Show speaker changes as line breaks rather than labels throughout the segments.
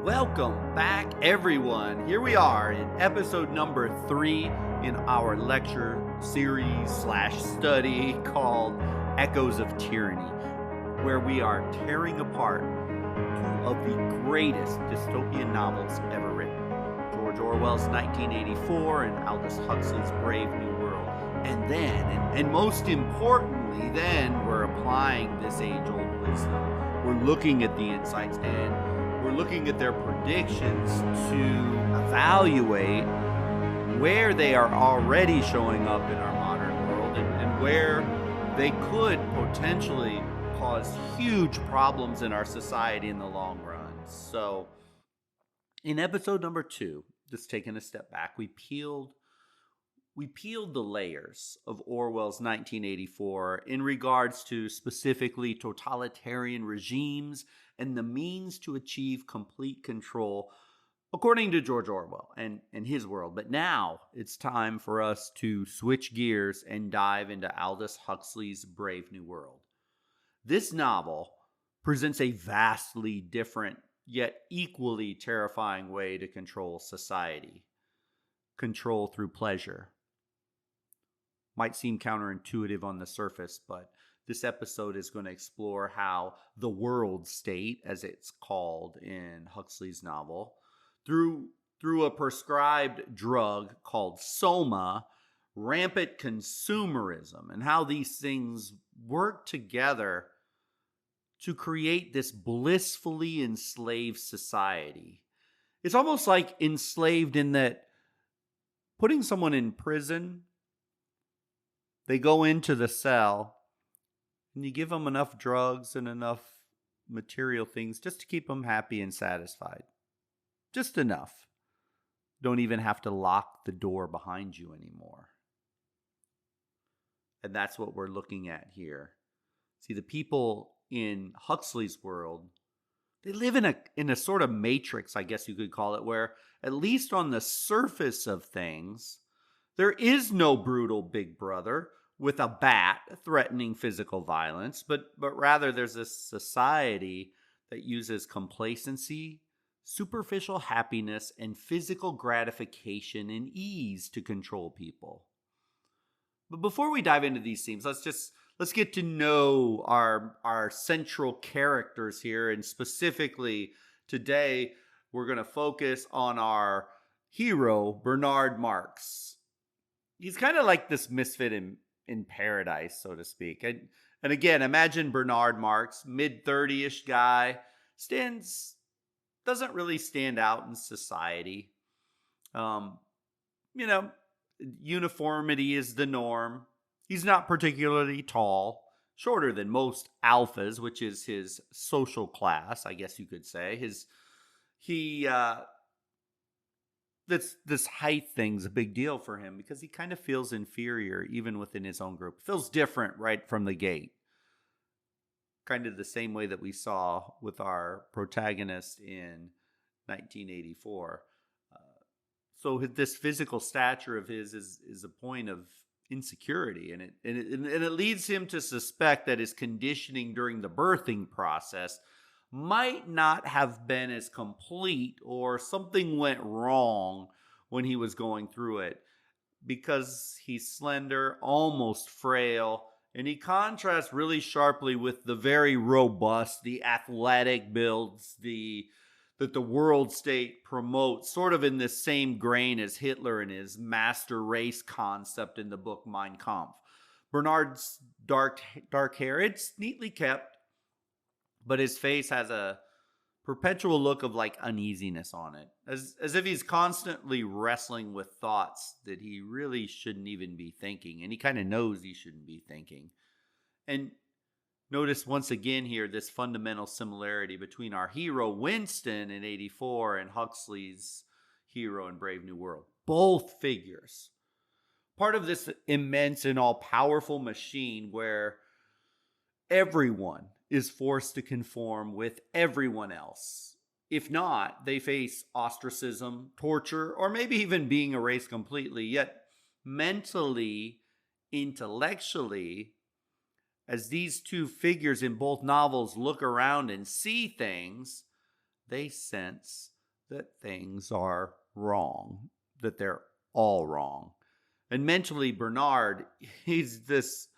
Welcome back, everyone. Here we are in episode number 3 in our lecture series / study called Echoes of Tyranny, where we are tearing apart two of the greatest dystopian novels ever written. George Orwell's 1984 and Aldous Huxley's Brave New World. And then, and most importantly, then we're applying this age-old wisdom. We're looking at the insights and we're looking at their predictions to evaluate where they are already showing up in our modern world and where they could potentially cause huge problems in our society in the long run. So in episode number 2, just taking a step back, we peeled the layers of Orwell's 1984 in regards to specifically totalitarian regimes and the means to achieve complete control, according to George Orwell and his world. But now it's time for us to switch gears and dive into Aldous Huxley's Brave New World. This novel presents a vastly different, yet equally terrifying way to control society. Control through pleasure. Might seem counterintuitive on the surface, but this episode is going to explore how the world state, as it's called in Huxley's novel, through a prescribed drug called soma, rampant consumerism, and how these things work together to create this blissfully enslaved society. It's almost like enslaved in that putting someone in prison, they go into the cell, and you give them enough drugs and enough material things just to keep them happy and satisfied. Just enough. Don't even have to lock the door behind you anymore. And that's what we're looking at here. See, the people in Huxley's world, they live in a sort of matrix, I guess you could call it, where at least on the surface of things, there is no brutal big brother with a bat threatening physical violence, but rather there's this society that uses complacency, superficial happiness, and physical gratification and ease to control people. But before we dive into these themes, let's get to know our central characters here, and specifically today we're going to focus on our hero, Bernard Marx. He's kind of like this misfit in paradise, so to speak. And again, imagine Bernard Marx, mid-30-ish guy, doesn't really stand out in society. Uniformity is the norm. He's not particularly tall, shorter than most alphas, which is his social class, I guess you could say. This height thing's a big deal for him because he kind of feels inferior even within his own group. Feels different right from the gate. Kind of the same way that we saw with our protagonist in 1984. So this physical stature of his is a point of insecurity, and it leads him to suspect that his conditioning during the birthing process might not have been as complete, or something went wrong when he was going through it, because he's slender, almost frail, and he contrasts really sharply with the very robust, the athletic builds that the world state promotes, sort of in this same grain as Hitler and his master race concept in the book Mein Kampf. Bernard's dark hair, it's neatly kept, but his face has a perpetual look of like uneasiness on it, as if he's constantly wrestling with thoughts that he really shouldn't even be thinking, and he kind of knows he shouldn't be thinking. And notice once again here this fundamental similarity between our hero Winston in 84 and Huxley's hero in Brave New World. Both figures, part of this immense and all-powerful machine where everyone is forced to conform with everyone else. If not, they face ostracism, torture, or maybe even being erased completely. Yet mentally, intellectually, as these two figures in both novels look around and see things, they sense that things are wrong, that they're all wrong. And mentally, Bernard, he's this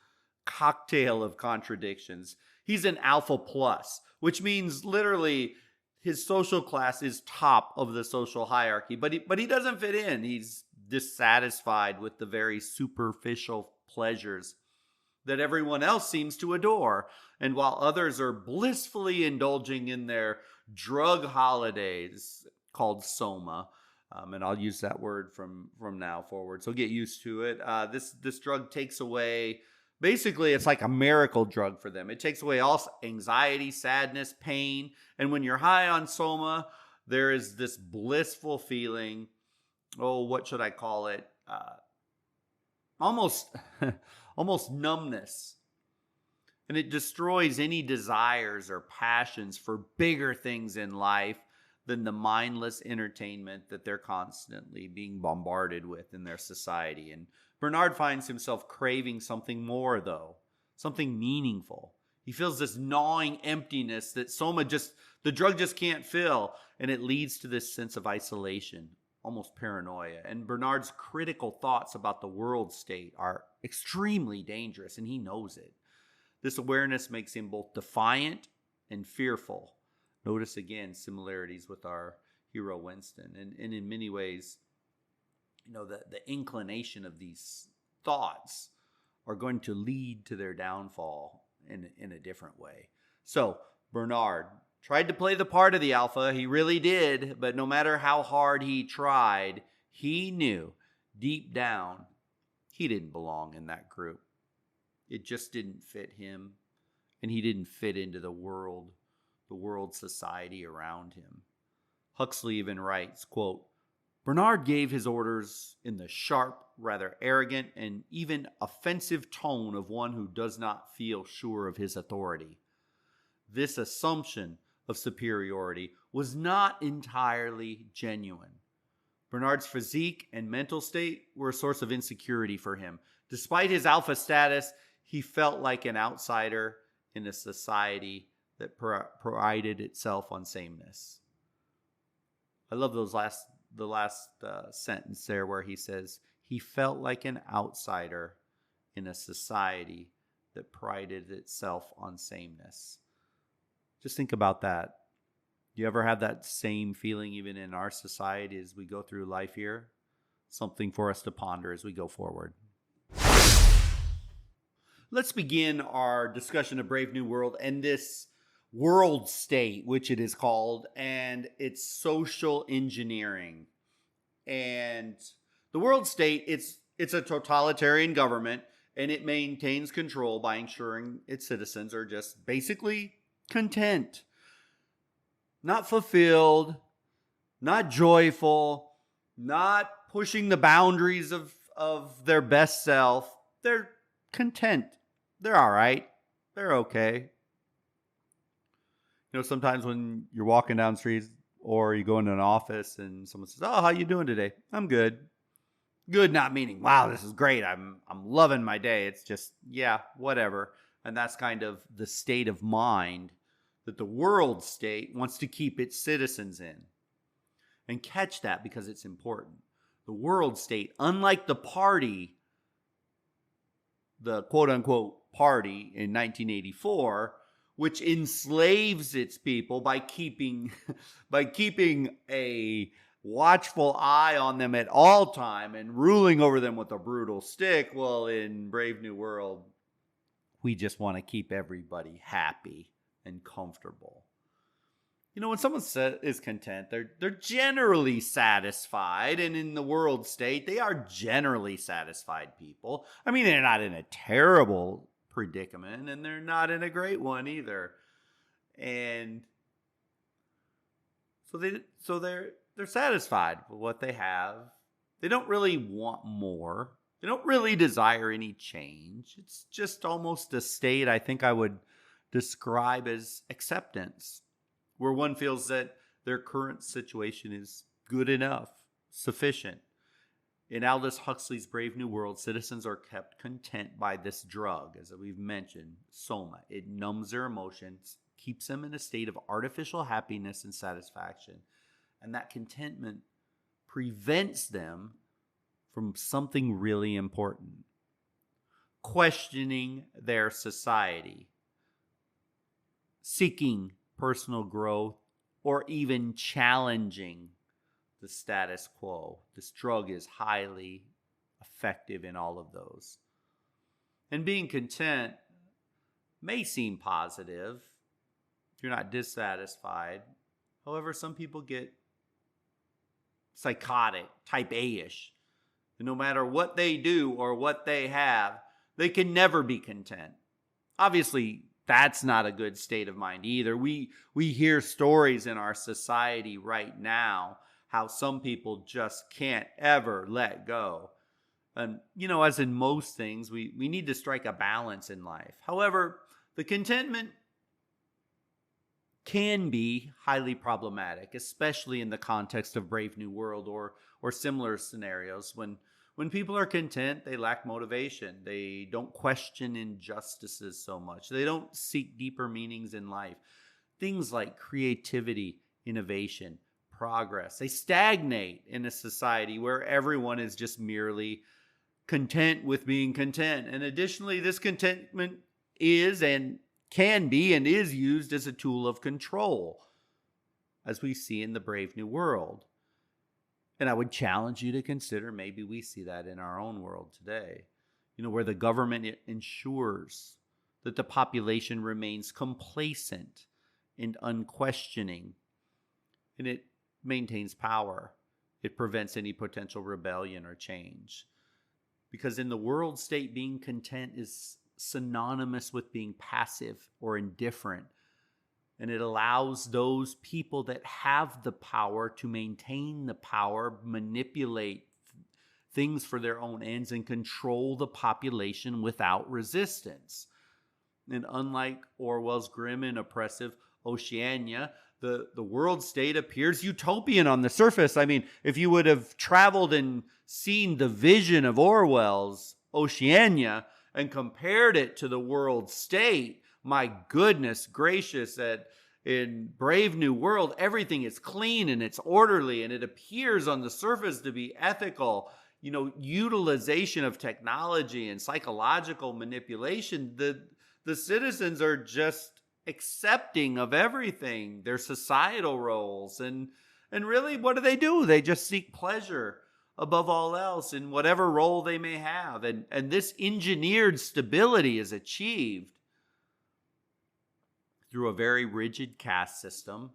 cocktail of contradictions. He's an alpha plus, which means literally his social class is top of the social hierarchy, but he doesn't fit in. He's dissatisfied with the very superficial pleasures that everyone else seems to adore. And while others are blissfully indulging in their drug holidays called soma, and I'll use that word from now forward, so get used to it. This drug takes away, basically, it's like a miracle drug for them. It takes away all anxiety, sadness, pain. And when you're high on soma, there is this blissful feeling. Oh, what should I call it? Almost almost numbness. And it destroys any desires or passions for bigger things in life than the mindless entertainment that they're constantly being bombarded with in their society. And Bernard finds himself craving something more, though, something meaningful. He feels this gnawing emptiness that the drug just can't fill, and it leads to this sense of isolation, almost paranoia. And Bernard's critical thoughts about the world state are extremely dangerous, and he knows it. This awareness makes him both defiant and fearful. Notice again similarities with our hero Winston. And in many ways, the inclination of these thoughts are going to lead to their downfall in a different way. So Bernard tried to play the part of the alpha. He really did. But no matter how hard he tried, he knew deep down he didn't belong in that group. It just didn't fit him. And he didn't fit into the world society around him. Huxley even writes, quote, Bernard gave his orders in the sharp, rather arrogant, and even offensive tone of one who does not feel sure of his authority. This assumption of superiority was not entirely genuine. Bernard's physique and mental state were a source of insecurity for him. Despite his alpha status, he felt like an outsider in a society that prided itself on sameness. I love the last sentence there where he says, he felt like an outsider in a society that prided itself on sameness. Just think about that. Do you ever have that same feeling even in our society as we go through life here? Something for us to ponder as we go forward. Let's begin our discussion of Brave New World and this world state, which it is called, and it's social engineering. And the world state, it's a totalitarian government, and it maintains control by ensuring its citizens are just basically content, not fulfilled, not joyful, not pushing the boundaries of their best self. They're content. They're all right. They're okay. Sometimes when you're walking down the streets or you go into an office and someone says, "Oh, how you doing today?" "I'm good." Good not meaning, "Wow, this is great. I'm loving my day." It's just, yeah, whatever. And that's kind of the state of mind that the world state wants to keep its citizens in. And catch that because it's important. The world state, unlike the party, the quote-unquote party in 1984, which enslaves its people by keeping a watchful eye on them at all time and ruling over them with a brutal stick. Well, in Brave New World, we just want to keep everybody happy and comfortable. When someone is content, they're generally satisfied, and in the world state, they are generally satisfied people. I mean, they're not in a terrible predicament, and they're not in a great one either. And so they're satisfied with what they have. They don't really want more. They don't really desire any change. It's just almost a state I think I would describe as acceptance, where one feels that their current situation is good enough, sufficient. In Aldous Huxley's Brave New World, citizens are kept content by this drug, as we've mentioned, soma. It numbs their emotions, keeps them in a state of artificial happiness and satisfaction. And that contentment prevents them from something really important: questioning their society, seeking personal growth, or even challenging the status quo. This drug is highly effective in all of those. And being content may seem positive if you're not dissatisfied. However, some people get psychotic, type A-ish. And no matter what they do or what they have, they can never be content. Obviously, that's not a good state of mind either. We hear stories in our society right now how some people just can't ever let go. And, as in most things, we need to strike a balance in life. However, the contentment can be highly problematic, especially in the context of Brave New World or similar scenarios. When people are content, they lack motivation. They don't question injustices so much. They don't seek deeper meanings in life. Things like creativity, innovation, progress. They stagnate in a society where everyone is just merely content with being content. And additionally, this contentment is and can be and is used as a tool of control, as we see in the Brave New World. And I would challenge you to consider maybe we see that in our own world today, where the government ensures that the population remains complacent and unquestioning, and it maintains power. It prevents any potential rebellion or change. Because in the world state, being content is synonymous with being passive or indifferent. And it allows those people that have the power to maintain the power, manipulate things for their own ends, and control the population without resistance. And unlike Orwell's grim and oppressive Oceania, the world state appears utopian on the surface. I mean, if you would have traveled and seen the vision of Orwell's Oceania and compared it to the world state, my goodness gracious, that in Brave New World, everything is clean and it's orderly and it appears on the surface to be ethical. Utilization of technology and psychological manipulation. The citizens are just accepting of everything, their societal roles. And really, what do? They just seek pleasure above all else in whatever role they may have. And this engineered stability is achieved through a very rigid caste system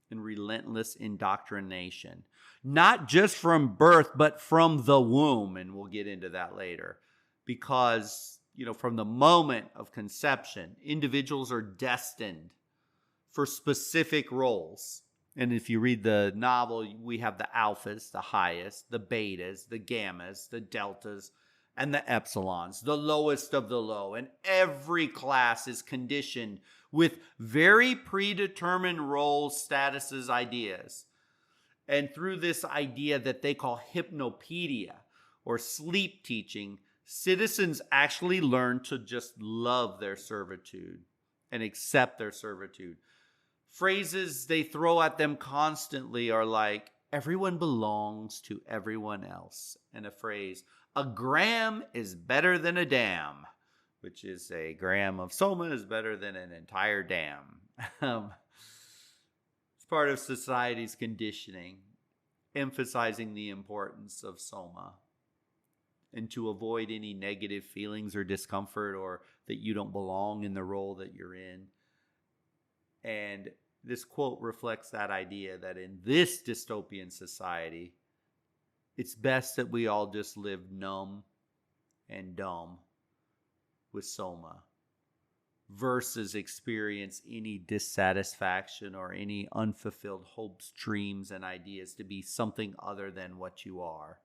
and relentless indoctrination. Not just from birth, but from the womb. And we'll get into that later. Because, from the moment of conception, individuals are destined for specific roles. And if you read the novel, we have the alphas, the highest, the betas, the gammas, the deltas, and the epsilons, the lowest of the low. And every class is conditioned with very predetermined roles, statuses, ideas. And through this idea that they call hypnopaedia or sleep teaching, citizens actually learn to just love their servitude and accept their servitude. Phrases they throw at them constantly are like, everyone belongs to everyone else. And a phrase, a gram is better than a dam, which is a gram of soma is better than an entire dam. It's part of society's conditioning, emphasizing the importance of soma. And to avoid any negative feelings or discomfort or that you don't belong in the role that you're in. And this quote reflects that idea that in this dystopian society, it's best that we all just live numb and dumb with soma versus experience any dissatisfaction or any unfulfilled hopes, dreams, and ideas to be something other than what you are.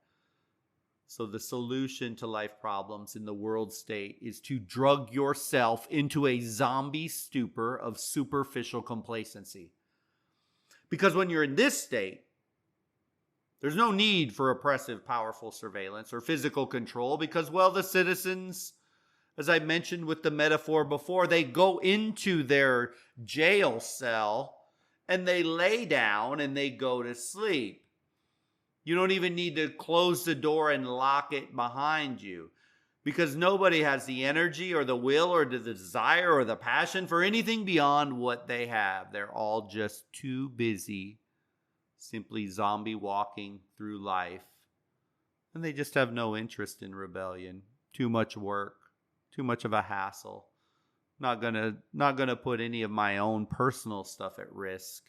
So the solution to life problems in the world state is to drug yourself into a zombie stupor of superficial complacency. Because when you're in this state, there's no need for oppressive, powerful surveillance or physical control because, the citizens, as I mentioned with the metaphor before, they go into their jail cell and they lay down and they go to sleep. You don't even need to close the door and lock it behind you, because nobody has the energy or the will or the desire or the passion for anything beyond what they have. They're all just too busy simply zombie walking through life. And they just have no interest in rebellion. Too much work, too much of a hassle. Not gonna put any of my own personal stuff at risk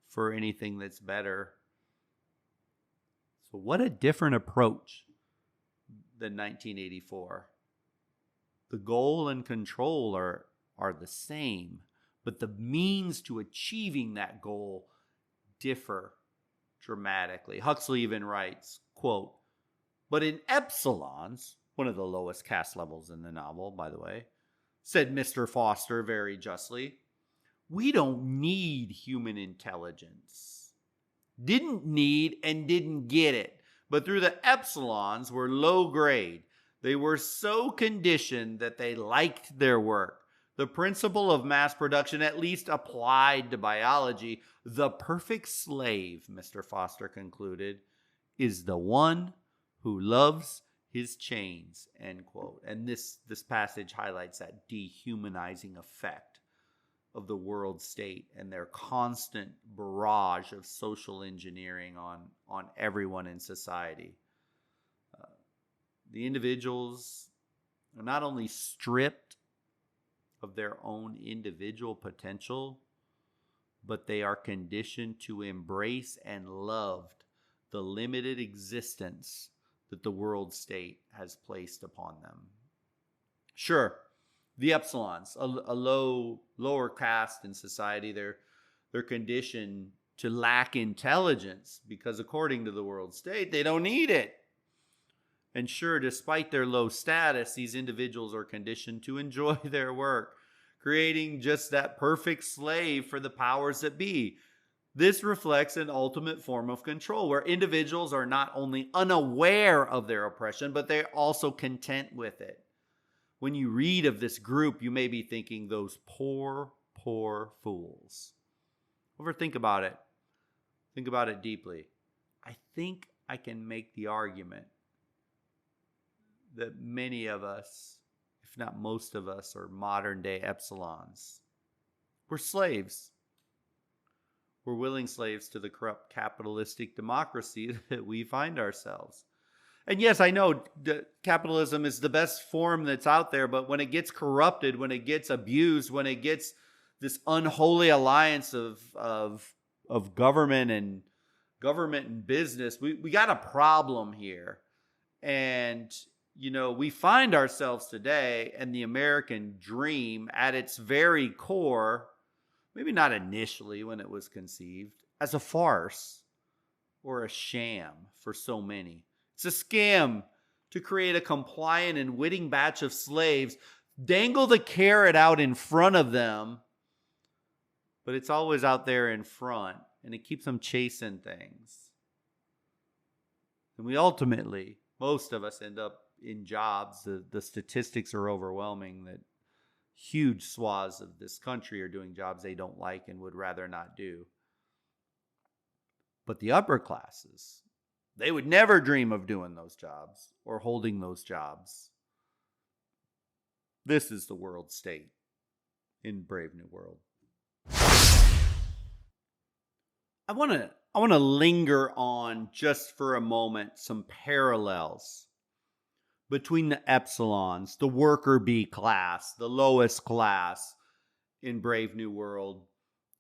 for anything that's better. So what a different approach than 1984. The goal and control are the same, but the means to achieving that goal differ dramatically. Huxley even writes, quote, "But in epsilons," one of the lowest caste levels in the novel, by the way, said Mr. Foster very justly, "we don't need human intelligence. Didn't need and didn't get it. But through the epsilons were low grade. They were so conditioned that they liked their work. The principle of mass production, at least applied to biology, the perfect slave," Mr. Foster concluded, "is the one who loves his chains," end quote. And this passage highlights that dehumanizing effect of the world state and their constant barrage of social engineering on everyone in society. The individuals are not only stripped of their own individual potential, but they are conditioned to embrace and love the limited existence that the world state has placed upon them. Sure, the epsilons, a lower caste in society, they're conditioned to lack intelligence because according to the world state, they don't need it. And sure, despite their low status, these individuals are conditioned to enjoy their work, creating just that perfect slave for the powers that be. This reflects an ultimate form of control where individuals are not only unaware of their oppression, but they're also content with it. When you read of this group, you may be thinking, those poor, poor fools. Think about it. Think about it deeply. I think I can make the argument that many of us, if not most of us, are modern day epsilons. We're slaves. We're willing slaves to the corrupt capitalistic democracy that we find ourselves. And yes, I know capitalism is the best form that's out there, but when it gets corrupted, when it gets abused, when it gets this unholy alliance of government and business, we got a problem here. And we find ourselves today, and the American dream at its very core, maybe not initially when it was conceived, as a farce or a sham for so many. It's a scam to create a compliant and witting batch of slaves, dangle the carrot out in front of them, but it's always out there in front, and it keeps them chasing things. And we ultimately, most of us end up in jobs. The statistics are overwhelming that huge swaths of this country are doing jobs they don't like and would rather not do. But the upper classes, they would never dream of doing those jobs or holding those jobs. This is the world state in Brave New World. I want to linger on just for a moment some parallels between the epsilons, the worker bee class, the lowest class in Brave New World,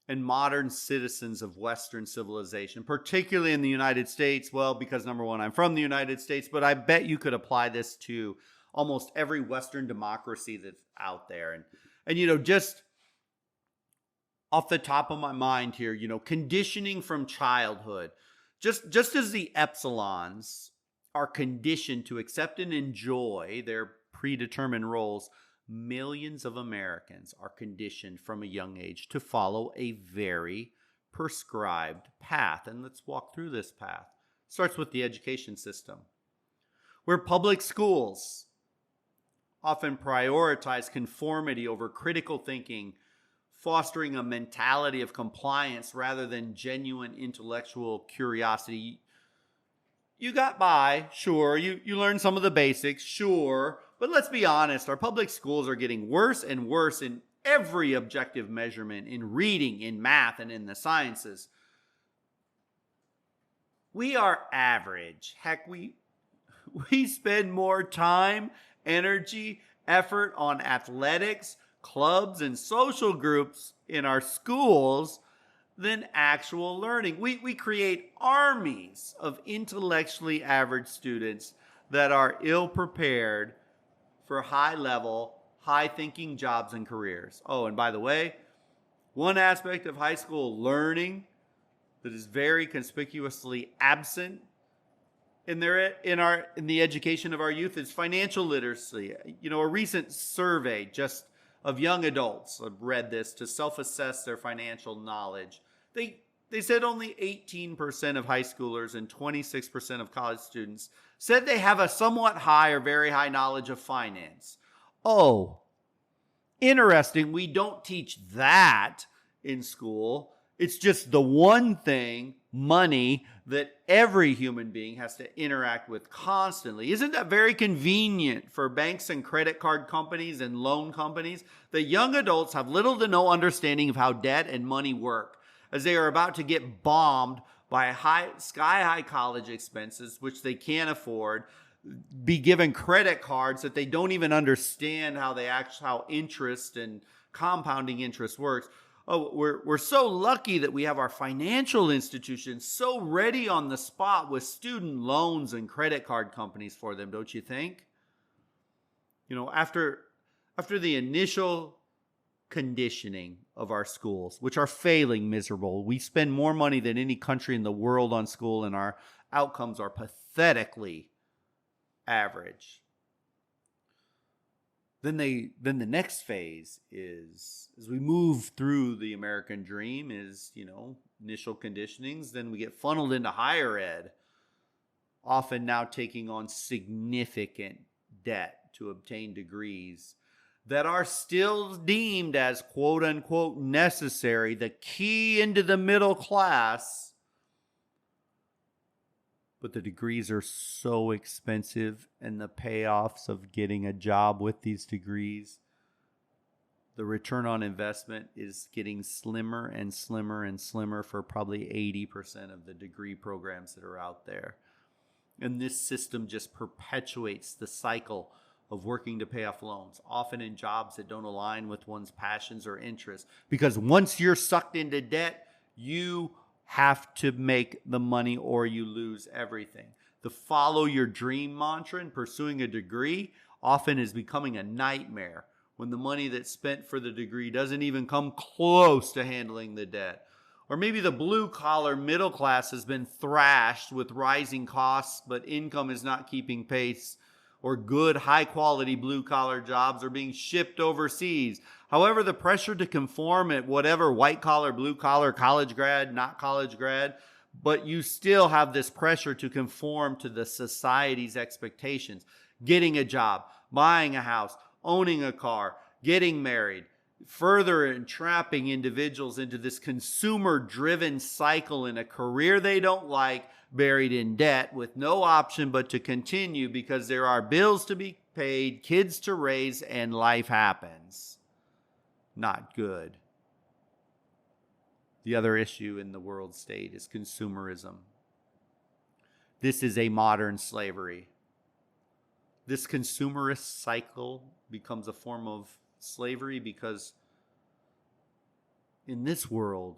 and modern citizens of Western civilization, particularly in the United States. Well, because number one, I'm from the United States, but I bet you could apply this to almost every Western democracy that's out there. And just off the top of my mind here, conditioning from childhood, just as the epsilons are conditioned to accept and enjoy their predetermined roles, millions of Americans are conditioned from a young age to follow a very prescribed path. And let's walk through this path. It starts with the education system, where public schools often prioritize conformity over critical thinking, fostering a mentality of compliance rather than genuine intellectual curiosity. You got by, sure. You learned some of the basics, sure. But let's be honest, our public schools are getting worse and worse in every objective measurement, in reading, in math, and in the sciences. We are average. Heck, we spend more time, energy, effort on athletics, clubs, and social groups in our schools than actual learning. We create armies of intellectually average students that are ill-prepared for high-level, high-thinking jobs and careers. Oh, and by the way, one aspect of high school learning that is very conspicuously absent in the education of our youth is financial literacy. A recent survey just of young adults, I've read this, to self-assess their financial knowledge. They said only 18% of high schoolers and 26% of college students said they have a somewhat high or very high knowledge of finance. Oh, interesting. We don't teach that in school. It's just the one thing, money, that every human being has to interact with constantly. Isn't that very convenient for banks and credit card companies and loan companies that young adults have little to no understanding of how debt and money work, as they are about to get bombed by sky-high college expenses, which they can't afford, be given credit cards that they don't even understand how interest and compounding interest works. Oh, we're so lucky that we have our financial institutions so ready on the spot with student loans and credit card companies for them, don't you think? After the initial conditioning of our schools, which are failing miserable, we spend more money than any country in the world on school, and our outcomes are pathetically average. Then the next phase is, as we move through the American dream, is, initial conditionings. Then we get funneled into higher ed, often now taking on significant debt to obtain degrees that are still deemed as quote unquote necessary, the key into the middle class. But the degrees are so expensive, and the payoffs of getting a job with these degrees, the return on investment is getting slimmer and slimmer and slimmer for probably 80% of the degree programs that are out there. And this system just perpetuates the cycle of working to pay off loans, often in jobs that don't align with one's passions or interests. Because once you're sucked into debt, you have to make the money or you lose everything. The follow your dream mantra in pursuing a degree often is becoming a nightmare when the money that's spent for the degree doesn't even come close to handling the debt. Or maybe the blue-collar middle class has been thrashed with rising costs, but income is not keeping pace, or good, high-quality blue-collar jobs are being shipped overseas. However, the pressure to conform at whatever white-collar, blue-collar, college grad, not college grad, but you still have this pressure to conform to the society's expectations. Getting a job, buying a house, owning a car, getting married, further entrapping individuals into this consumer-driven cycle in a career they don't like, buried in debt with no option but to continue because there are bills to be paid, kids to raise, and life happens. Not good. The other issue in the world state is consumerism. This is a modern slavery. This consumerist cycle becomes a form of slavery because in this world,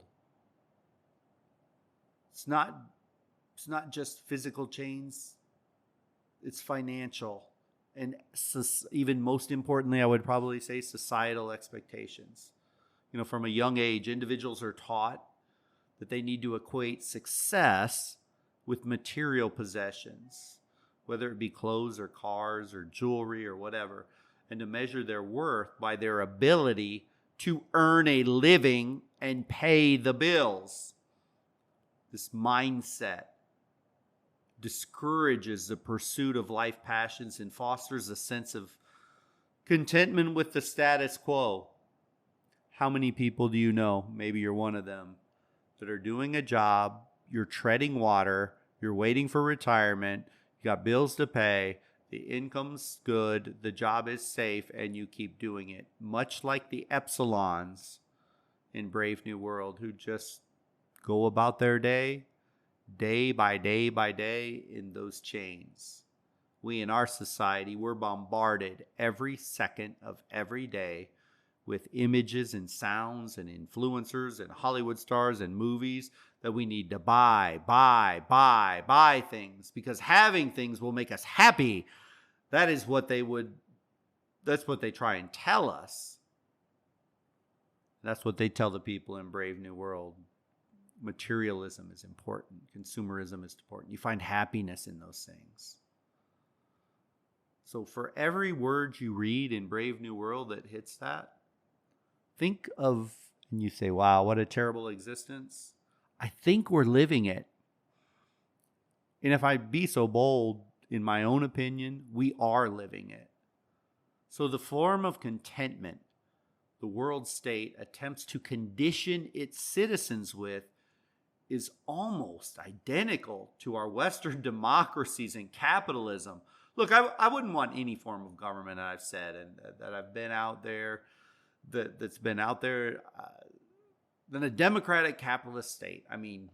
it's not just physical chains, it's financial. And even most importantly, I would probably say societal expectations. From a young age, individuals are taught that they need to equate success with material possessions, whether it be clothes or cars or jewelry or whatever, and to measure their worth by their ability to earn a living and pay the bills. This mindset discourages the pursuit of life passions and fosters a sense of contentment with the status quo. How many people do you know, maybe you're one of them, that are doing a job, you're treading water, you're waiting for retirement, you got bills to pay, the income's good, the job is safe, and you keep doing it. Much like the Epsilons in Brave New World, who just go about their day by day by day in those chains. We in our society, we're bombarded every second of every day with images and sounds and influencers and Hollywood stars and movies that we need to buy things, because having things will make us happy. That's what they try and tell us. That's what they tell the people in Brave New World. Materialism is important. Consumerism is important. You find happiness in those things. So for every word you read in Brave New World that hits that, think of, and you say, wow, what a terrible existence. I think we're living it. And if I be so bold, in my own opinion, we are living it. So the form of contentment the world state attempts to condition its citizens with is almost identical to our Western democracies and capitalism. Look, I wouldn't want any form of government, I've said, and that I've been out there, that's been out there, than a democratic capitalist state. I mean,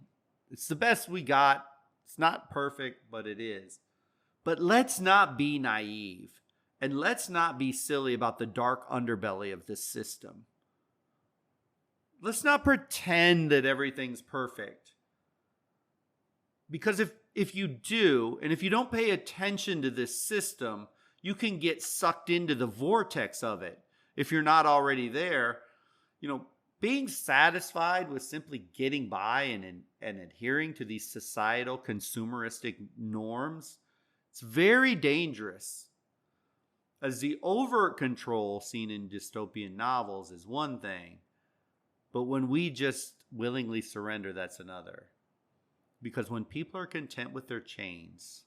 it's the best we got. It's not perfect, but it is. But let's not be naive, and let's not be silly about the dark underbelly of this system. Let's not pretend that everything's perfect. Because if you do, and if you don't pay attention to this system, you can get sucked into the vortex of it. If you're not already there, being satisfied with simply getting by and adhering to these societal consumeristic norms, it's very dangerous. As the overt control seen in dystopian novels is one thing, but when we just willingly surrender, that's another. Because when people are content with their chains,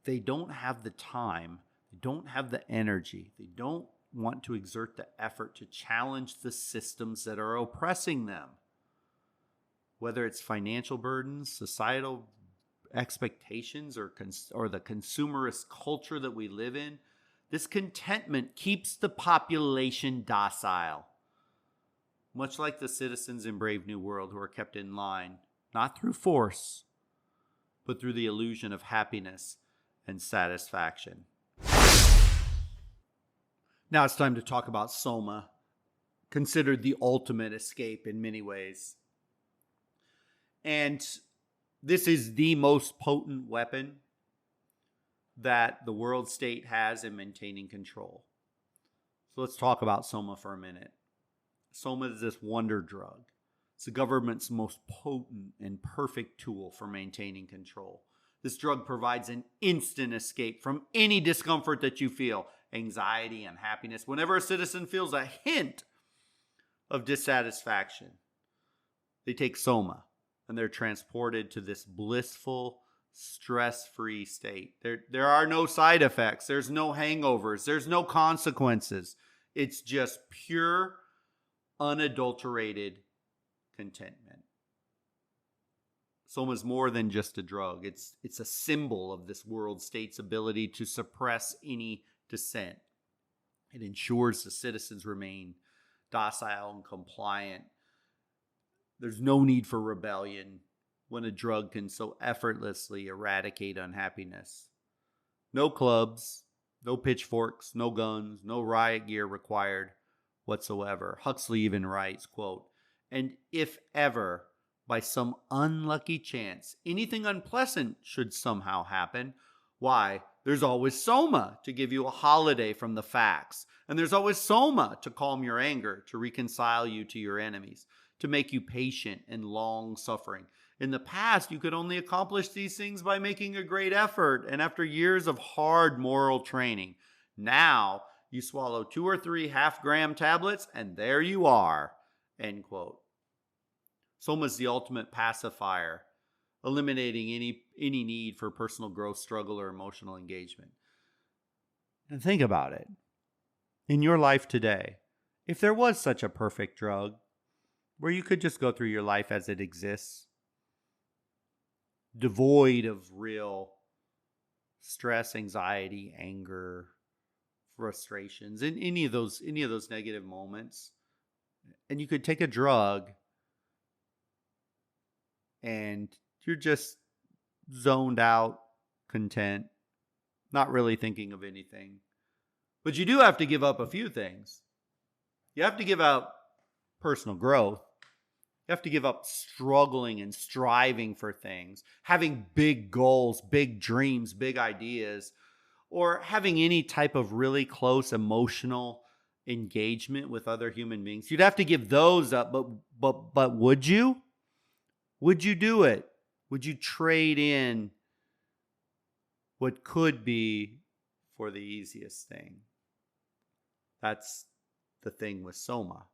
they don't have the time, they don't have the energy, they don't want to exert the effort to challenge the systems that are oppressing them. Whether it's financial burdens, societal expectations, or the consumerist culture that we live in, this contentment keeps the population docile. Much like the citizens in Brave New World who are kept in line, not through force, but through the illusion of happiness and satisfaction. Now it's time to talk about Soma, considered the ultimate escape in many ways. And this is the most potent weapon that the world state has in maintaining control. So let's talk about Soma for a minute. Soma is this wonder drug. It's the government's most potent and perfect tool for maintaining control. This drug provides an instant escape from any discomfort that you feel, anxiety, unhappiness. Whenever a citizen feels a hint of dissatisfaction, they take Soma and they're transported to this blissful, stress-free state. There are no side effects. There's no hangovers. There's no consequences. It's just pure, unadulterated contentment. Soma is more than just a drug. It's a symbol of this world state's ability to suppress any dissent. It ensures the citizens remain docile and compliant. There's no need for rebellion when a drug can so effortlessly eradicate unhappiness. No clubs, no pitchforks, no guns, no riot gear required whatsoever. Huxley even writes, quote, "And if ever, by some unlucky chance, anything unpleasant should somehow happen, why, there's always Soma to give you a holiday from the facts. And there's always Soma to calm your anger, to reconcile you to your enemies, to make you patient and long-suffering. In the past, you could only accomplish these things by making a great effort and after years of hard moral training. Now, you swallow 2 or 3 half-gram tablets, and there you are," end quote. Soma is the ultimate pacifier, eliminating any need for personal growth, struggle, or emotional engagement. And think about it. In your life today, if there was such a perfect drug where you could just go through your life as it exists, devoid of real stress, anxiety, anger, frustrations, and any of those negative moments, and you could take a drug and you're just zoned out, content, not really thinking of anything. But you do have to give up a few things. You have to give up personal growth. You have to give up struggling and striving for things, having big goals, big dreams, big ideas, or having any type of really close emotional engagement with other human beings. You'd have to give those up, but would you? Would you do it? Would you trade in what could be for the easiest thing? That's the thing with Soma.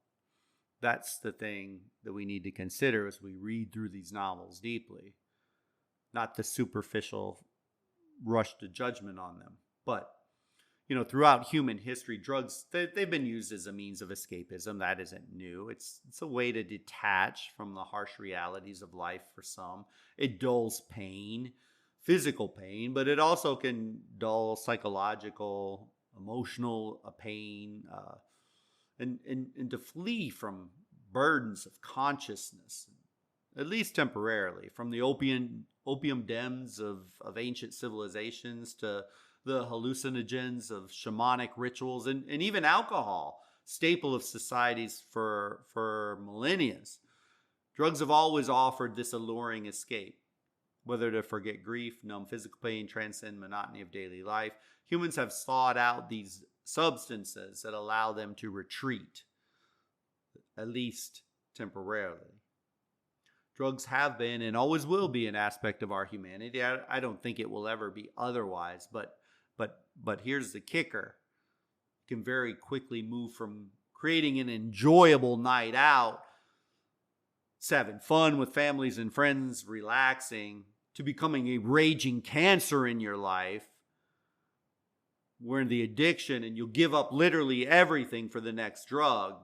That's the thing that we need to consider as we read through these novels deeply. Not the superficial rush to judgment on them. But, throughout human history, drugs, they've been used as a means of escapism. That isn't new. It's a way to detach from the harsh realities of life for some. It dulls pain, physical pain, but it also can dull psychological, emotional pain, and to flee from burdens of consciousness, at least temporarily, from the opium dens of ancient civilizations to the hallucinogens of shamanic rituals, and even alcohol, staple of societies for millennia. Drugs have always offered this alluring escape, whether to forget grief, numb physical pain, transcend monotony of daily life. Humans have sought out these substances that allow them to retreat, at least temporarily. Drugs have been and always will be an aspect of our humanity. I don't think it will ever be otherwise, but here's the kicker. You can very quickly move from creating an enjoyable night out, having fun with families and friends, relaxing, to becoming a raging cancer in your life. We're in the addiction, and you'll give up literally everything for the next drug,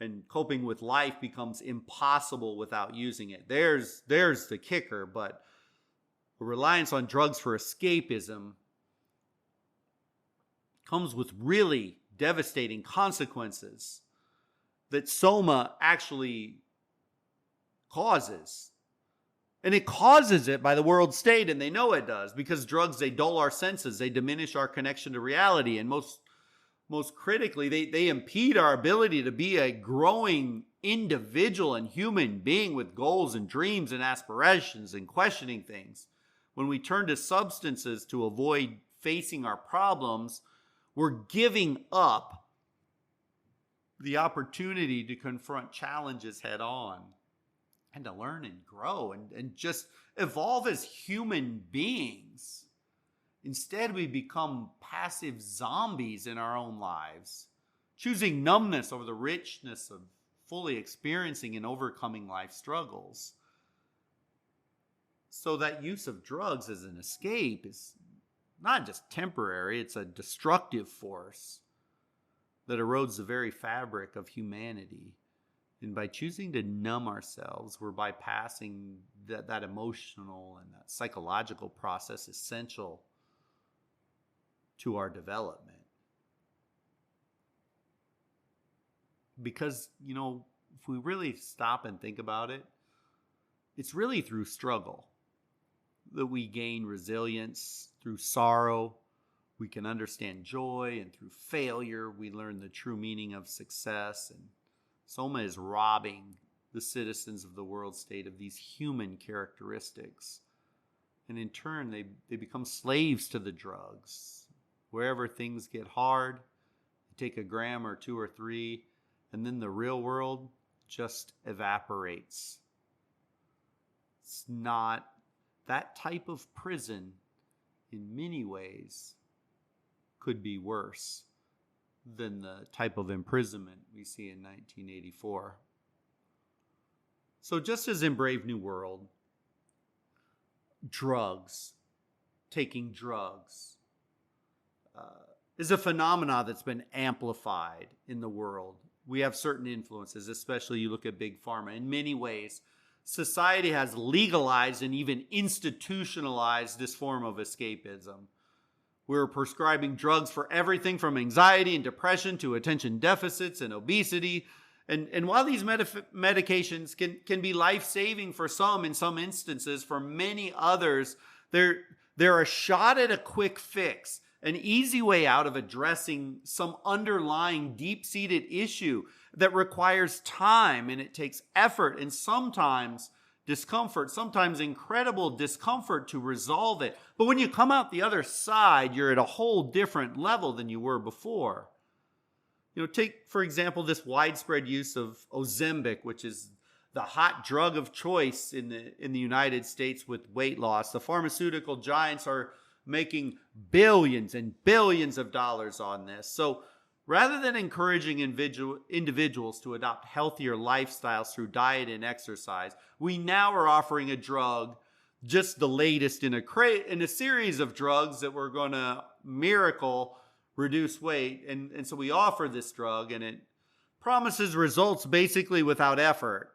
and coping with life becomes impossible without using it. There's the kicker. But a reliance on drugs for escapism comes with really devastating consequences that Soma actually causes. And it causes it by the world state, and they know it does, because drugs, they dull our senses, they diminish our connection to reality, and most critically, they impede our ability to be a growing individual and human being with goals and dreams and aspirations and questioning things. When we turn to substances to avoid facing our problems, we're giving up the opportunity to confront challenges head on, and to learn and grow and just evolve as human beings. Instead, we become passive zombies in our own lives, choosing numbness over the richness of fully experiencing and overcoming life struggles. So that use of drugs as an escape is not just temporary, it's a destructive force that erodes the very fabric of humanity. And by choosing to numb ourselves, we're bypassing that emotional and that psychological process essential to our development. Because, if we really stop and think about it, it's really through struggle that we gain resilience. Through sorrow, we can understand joy, and through failure, we learn the true meaning of success. And Soma is robbing the citizens of the world state of these human characteristics. And in turn, they become slaves to the drugs. Wherever things get hard, they take a gram or two or three, and then the real world just evaporates. It's not that type of prison, in many ways, could be worse than the type of imprisonment we see in 1984. So just as in Brave New World, taking drugs, is a phenomena that's been amplified in the world we have certain influences, especially you look at big pharma. In many ways, society has legalized and even institutionalized this form of escapism. We're prescribing drugs for everything from anxiety and depression to attention deficits and obesity. And while these medications can be life-saving for some in some instances, for many others, they're a shot at a quick fix, an easy way out of addressing some underlying deep-seated issue that requires time, and it takes effort and sometimes discomfort, sometimes incredible discomfort to resolve it. But when you come out the other side, you're at a whole different level than you were before. Take, for example, this widespread use of Ozempic, which is the hot drug of choice in the United States with weight loss. The pharmaceutical giants are making billions and billions of dollars on this. So rather than encouraging individuals to adopt healthier lifestyles through diet and exercise, we now are offering a drug, just the latest in a series of drugs that we're going to miracle reduce weight. And so we offer this drug, and it promises results basically without effort.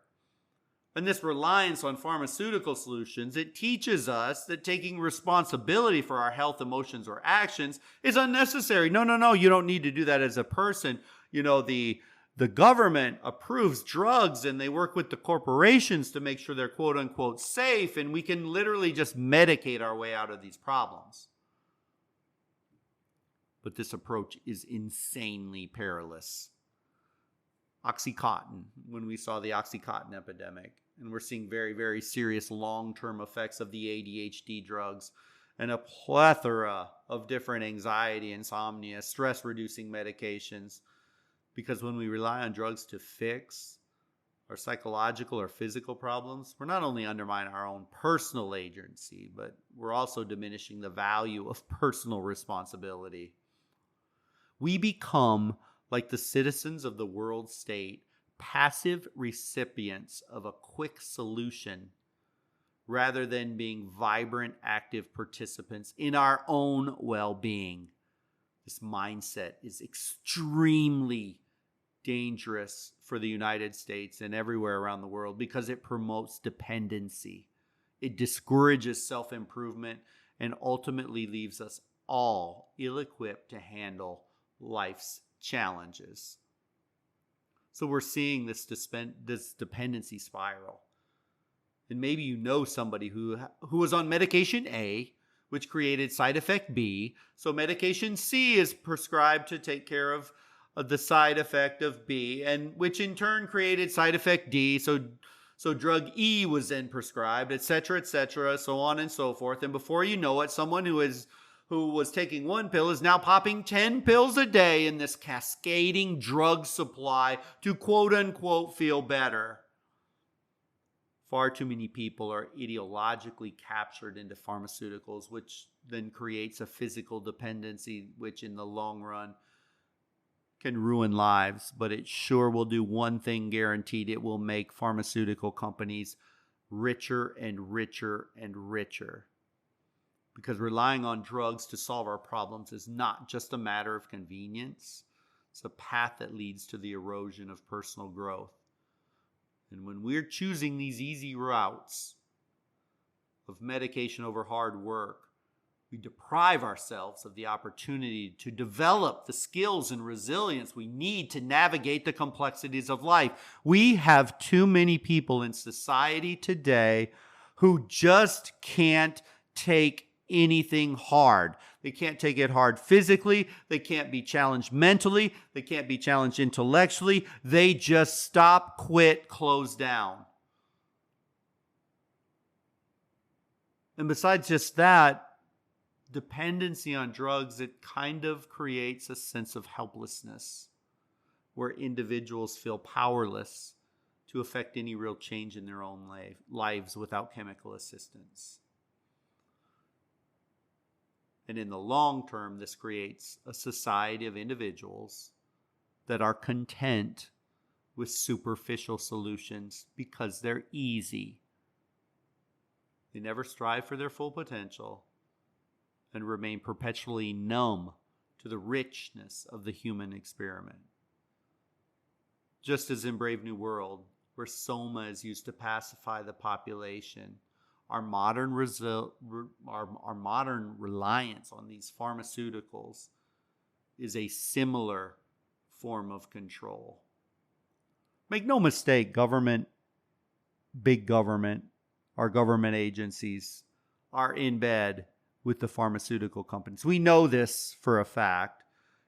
And this reliance on pharmaceutical solutions, it teaches us that taking responsibility for our health, emotions, or actions is unnecessary. No, you don't need to do that as a person. The government approves drugs and they work with the corporations to make sure they're quote unquote safe, and we can literally just medicate our way out of these problems. But this approach is insanely perilous. Oxycontin, when we saw the Oxycontin epidemic, and we're seeing very, very serious long-term effects of the ADHD drugs and a plethora of different anxiety, insomnia, stress-reducing medications. Because when we rely on drugs to fix our psychological or physical problems, we're not only undermining our own personal agency, but we're also diminishing the value of personal responsibility. We become, like the citizens of the world state, passive recipients of a quick solution rather than being vibrant, active participants in our own well-being. This mindset is extremely dangerous for the United States and everywhere around the world because it promotes dependency. It discourages self-improvement and ultimately leaves us all ill-equipped to handle life's challenges. So we're seeing this dependency spiral. And maybe you know somebody who was on medication A, which created side effect B. So medication C is prescribed to take care of the side effect of B, and which in turn created side effect D. So drug E was then prescribed, etc., so on and so forth. And before you know it, someone who was taking one pill is now popping 10 pills a day in this cascading drug supply to quote unquote feel better. Far too many people are ideologically captured into pharmaceuticals, which then creates a physical dependency, which in the long run can ruin lives. But it sure will do one thing guaranteed: it will make pharmaceutical companies richer and richer and richer. Because relying on drugs to solve our problems is not just a matter of convenience. It's a path that leads to the erosion of personal growth. And when we're choosing these easy routes of medication over hard work, we deprive ourselves of the opportunity to develop the skills and resilience we need to navigate the complexities of life. We have too many people in society today who just can't take anything hard. They can't take it hard physically. They can't be challenged mentally. They can't be challenged intellectually. They just stop, quit, close down. And besides just that, dependency on drugs, it kind of creates a sense of helplessness where individuals feel powerless to affect any real change in their own lives without chemical assistance. And in the long term, this creates a society of individuals that are content with superficial solutions because they're easy. They never strive for their full potential and remain perpetually numb to the richness of the human experiment. just as in Brave New World, where soma is used to pacify the population, our modern reliance on these pharmaceuticals is a similar form of control. Make no mistake, big government, our government agencies are in bed with the pharmaceutical companies. We know this for a fact.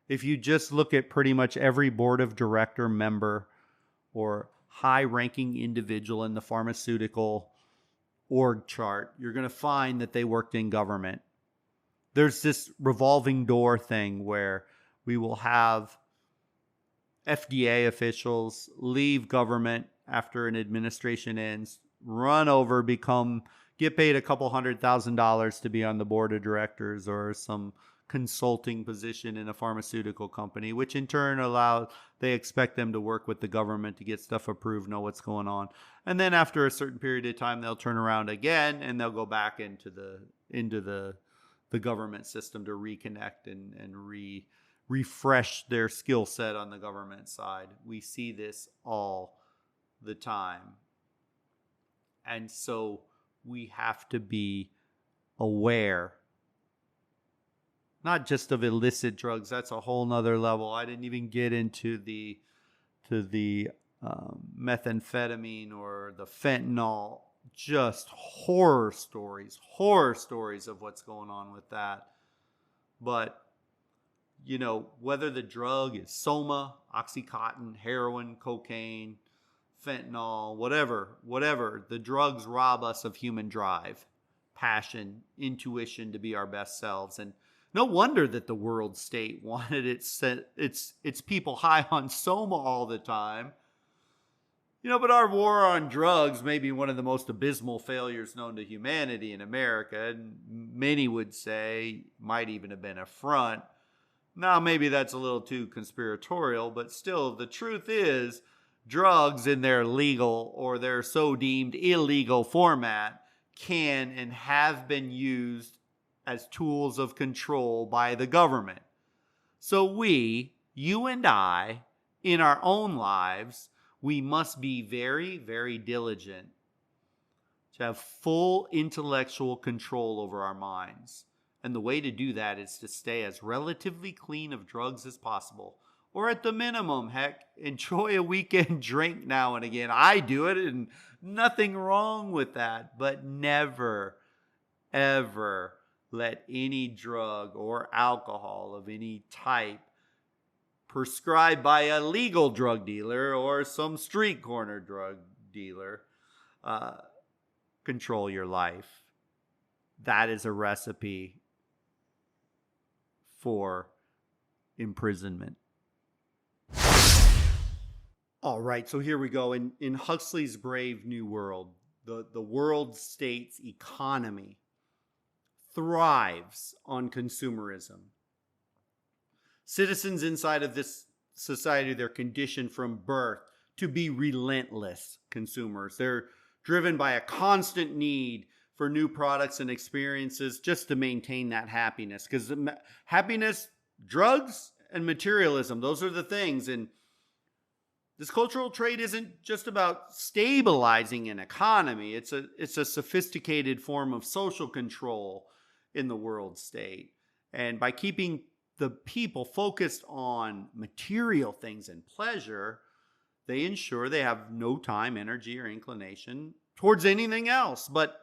If you just look at pretty much every board of director member or high-ranking individual in the pharmaceutical org chart, you're going to find that they worked in government. There's this revolving door thing where we will have FDA officials leave government after an administration ends, run over, get paid a couple $100,000 to be on the board of directors or some consulting position in a pharmaceutical company, which in turn they expect them to work with the government to get stuff approved, know what's going on. And then after a certain period of time, they'll turn around again and they'll go back into the government system to reconnect and refresh their skill set on the government side. We see this all the time. And so we have to be aware, not just of illicit drugs. That's a whole nother level. I didn't even get into the methamphetamine or the fentanyl. Just horror stories of what's going on with that. But whether the drug is soma, oxycontin, heroin, cocaine, fentanyl, whatever, the drugs rob us of human drive, passion, intuition to be our best selves. And no wonder that the world state wanted its people high on soma all the time. But our war on drugs may be one of the most abysmal failures known to humanity in America, and many would say might even have been a front. Now, maybe that's a little too conspiratorial, but still, the truth is, drugs in their legal or their so deemed illegal format can and have been used as tools of control by the government. So you and I, in our own lives, we must be very, very diligent to have full intellectual control over our minds. And the way to do that is to stay as relatively clean of drugs as possible. Or at the minimum, heck, enjoy a weekend drink now and again. I do it, and nothing wrong with that. But never, ever let any drug or alcohol of any type prescribed by a legal drug dealer or some street corner drug dealer control your life. That is a recipe for imprisonment. All right, so here we go. In Huxley's Brave New World, the world state's economy thrives on consumerism. Citizens inside of this society, they're conditioned from birth to be relentless consumers. They're driven by a constant need for new products and experiences just to maintain that happiness. Because happiness, drugs, and materialism, those are the things. And this cultural trait isn't just about stabilizing an economy. It's a sophisticated form of social control in the world state. And by keeping the people focused on material things and pleasure, they ensure they have no time, energy, or inclination towards anything else. But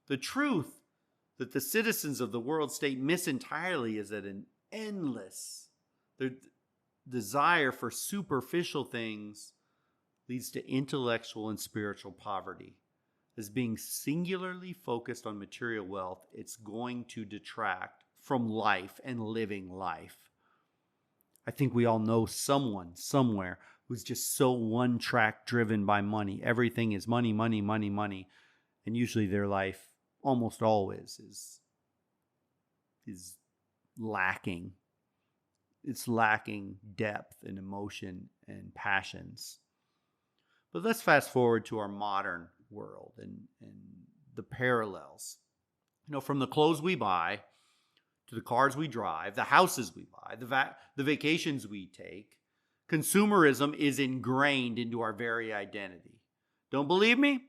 the truth that the citizens of the world state miss entirely is that an endless desire for superficial things leads to intellectual and spiritual poverty. As being singularly focused on material wealth, it's going to detract from life and living life. I think we all know someone somewhere who's just so one-track driven by money. Everything is money, money, money, money. And usually their life almost always is lacking. It's lacking depth and emotion and passions. But let's fast forward to our modern world and the parallels. From the clothes we buy to the cars we drive, the houses we buy, the vacations we take, Consumerism is ingrained into our very identity. Don't believe me?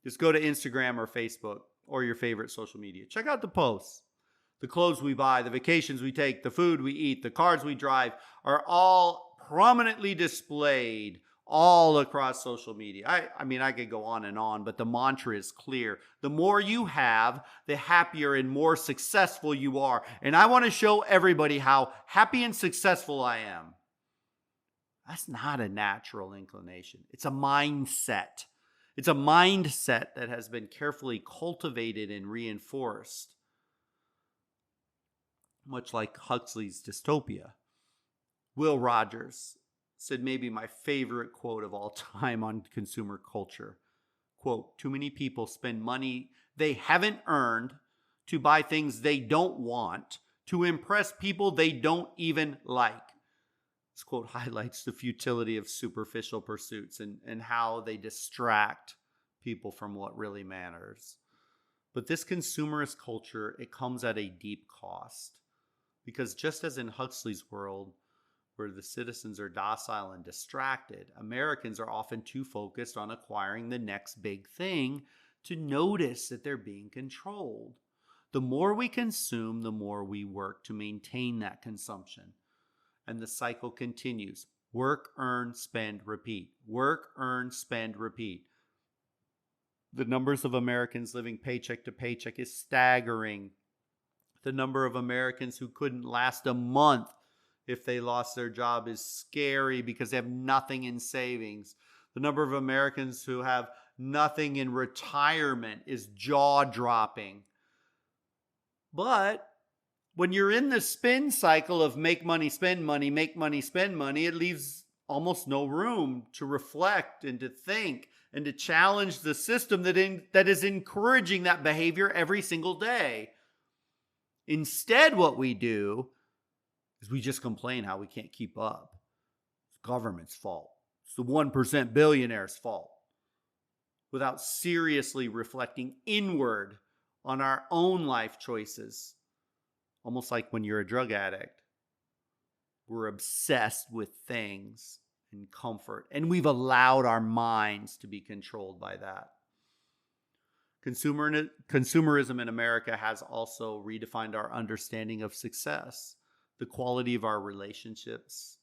Just go to Instagram or Facebook or your favorite social media. Check out the posts. The clothes we buy, the vacations we take, the food we eat, the cars we drive are all prominently displayed all across social media. I mean, I could go on and on, but the mantra is clear. The more you have, the happier and more successful you are. And I want to show everybody how happy and successful I am. That's not a natural inclination. It's a mindset. It's a mindset that has been carefully cultivated and reinforced. Much like Huxley's dystopia. Will Rogers said maybe my favorite quote of all time on consumer culture. Quote, "Too many people spend money they haven't earned to buy things they don't want, to impress people they don't even like." This quote highlights the futility of superficial pursuits and how they distract people from what really matters. But this consumerist culture, it comes at a deep cost. Because just as in Huxley's world, where the citizens are docile and distracted, Americans are often too focused on acquiring the next big thing to notice that they're being controlled. The more we consume, the more we work to maintain that consumption. And the cycle continues. Work, earn, spend, repeat. Work, earn, spend, repeat. The numbers of Americans living paycheck to paycheck is staggering. The number of Americans who couldn't last a month if they lost their job is scary because they have nothing in savings. The number of Americans who have nothing in retirement is jaw-dropping. But when you're in the spin cycle of make money, spend money, make money, spend money, it leaves almost no room to reflect and to think and to challenge the system that is encouraging that behavior every single day. Instead, what we do is we just complain how we can't keep up. It's the government's fault. It's the 1% billionaire's fault. Without seriously reflecting inward on our own life choices. Almost like when you're a drug addict. We're obsessed with things and comfort. And we've allowed our minds to be controlled by that. Consumerism in America has also redefined our understanding of success. The quality of our relationships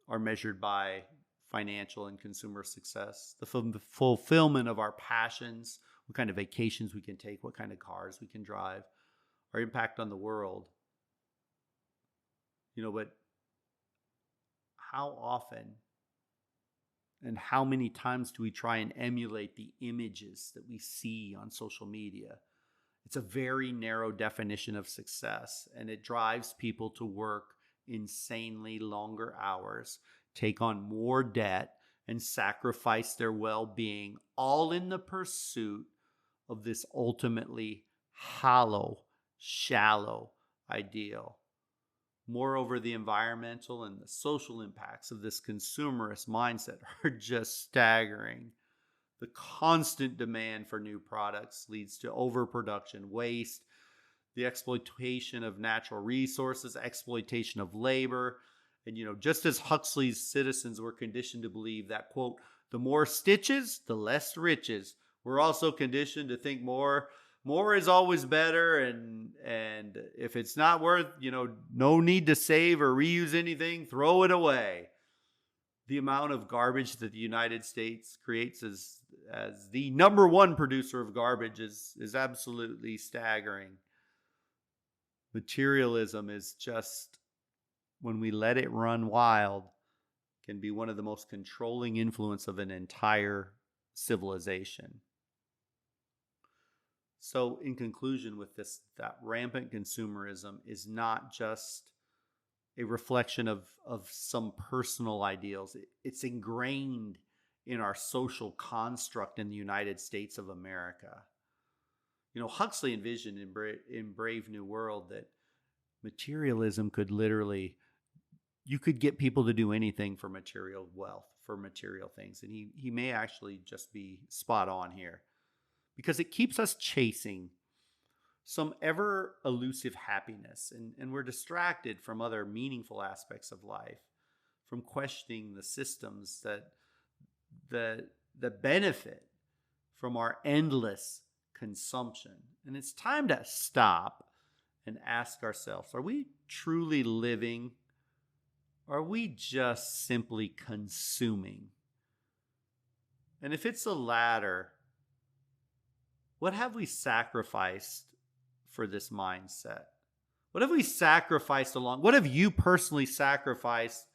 are measured by financial and consumer success. The fulfillment of our passions, what kind of vacations we can take, what kind of cars we can drive, our impact on the world. But how often and how many times do we try and emulate the images that we see on social media? It's a very narrow definition of success, and it drives people to work insanely longer hours, take on more debt, and sacrifice their well-being, all in the pursuit of this ultimately hollow, shallow ideal. Moreover, the environmental and the social impacts of this consumerist mindset are just staggering. The constant demand for new products leads to overproduction, waste, the exploitation of natural resources, exploitation of labor. And, just as Huxley's citizens were conditioned to believe that, quote, the more stitches, the less riches, we're also conditioned to think more is always better, and if it's not worth, no need to save or reuse anything, throw it away. The amount of garbage that the United States creates as the number one producer of garbage is absolutely staggering. Materialism is just, when we let it run wild, can be one of the most controlling influence of an entire civilization. So in conclusion with this, that rampant consumerism is not just a reflection of some personal ideals. It's ingrained in our social construct in the United States of America. Huxley envisioned in Brave New World that materialism could literally, you could get people to do anything for material wealth, for material things. And he may actually just be spot on here. Because it keeps us chasing some ever elusive happiness, and we're distracted from other meaningful aspects of life. from questioning the systems that benefit from our endless consumption. And it's time to stop and ask ourselves, are we truly living? Or are we just simply consuming? And if it's the latter, what have we sacrificed for this mindset? What have we sacrificed along? What have you personally sacrificed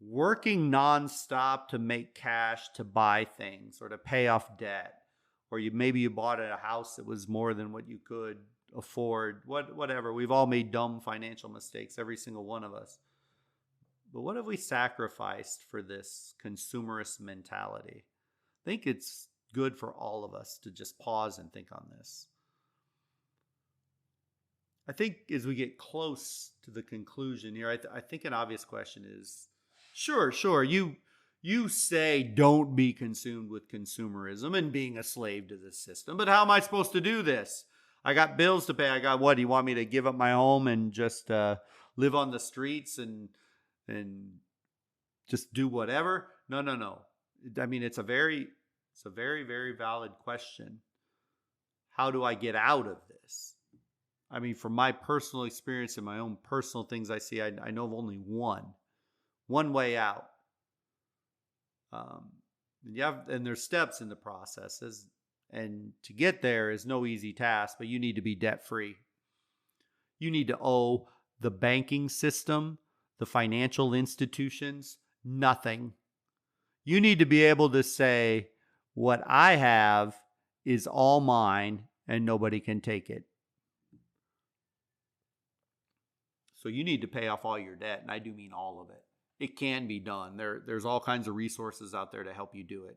working nonstop to make cash, to buy things, or to pay off debt? Or maybe you bought a house that was more than what you could afford, whatever. We've all made dumb financial mistakes, every single one of us. But what have we sacrificed for this consumerist mentality? I think it's good for all of us to just pause and think on this. I think as we get close to the conclusion here, I think an obvious question is, sure, you say don't be consumed with consumerism and being a slave to the system, but how am I supposed to do this? I got bills to pay. I got what? Do you want me to give up my home and just live on the streets and just do whatever? No. I mean, it's a very, very valid question. How do I get out of this? I mean, from my personal experience and my own personal things I see, I know of only one way out. And there's steps in the processes. And to get there is no easy task, but you need to be debt free. You need to owe the banking system, the financial institutions, nothing. You need to be able to say, what I have is all mine and nobody can take it. So you need to pay off all your debt, and I do mean all of it. It can be done. There's all kinds of resources out there to help you do it.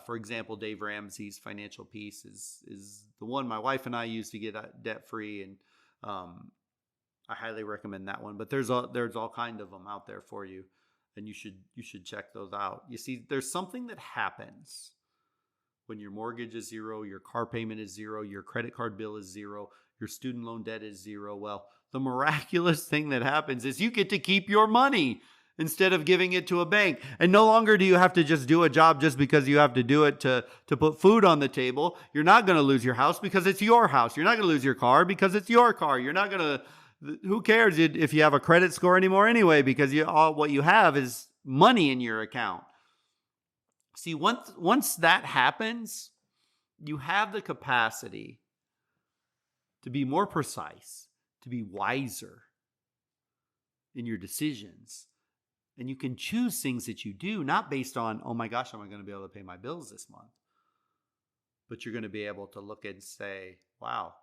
For example, Dave Ramsey's Financial Peace is the one my wife and I use to get debt free, and I highly recommend that one. But there's all kind of them out there for you, and you should check those out. You see, there's something that happens when your mortgage is zero, your car payment is zero, your credit card bill is zero, your student loan debt is zero. Well, the miraculous thing that happens is you get to keep your money instead of giving it to a bank. And no longer do you have to just do a job just because you have to do it to put food on the table. You're not going to lose your house because it's your house. You're not going to lose your car because it's your car. You're not going to, who cares if you have a credit score anymore anyway, because what you have is money in your account. See, once that happens, you have the capacity to be more precise, to be wiser in your decisions. And you can choose things that you do, not based on, oh my gosh, am I going to be able to pay my bills this month? But you're going to be able to look and say, wow,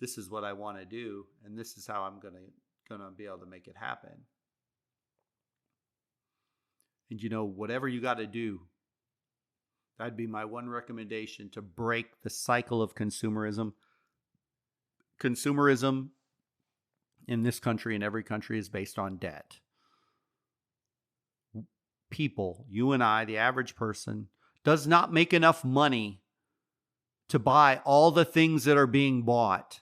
this is what I want to do, and this is how I'm going to be able to make it happen. And whatever you got to do, that'd be my one recommendation to break the cycle of consumerism. Consumerism in this country and every country is based on debt. People, you and I, the average person, does not make enough money to buy all the things that are being bought.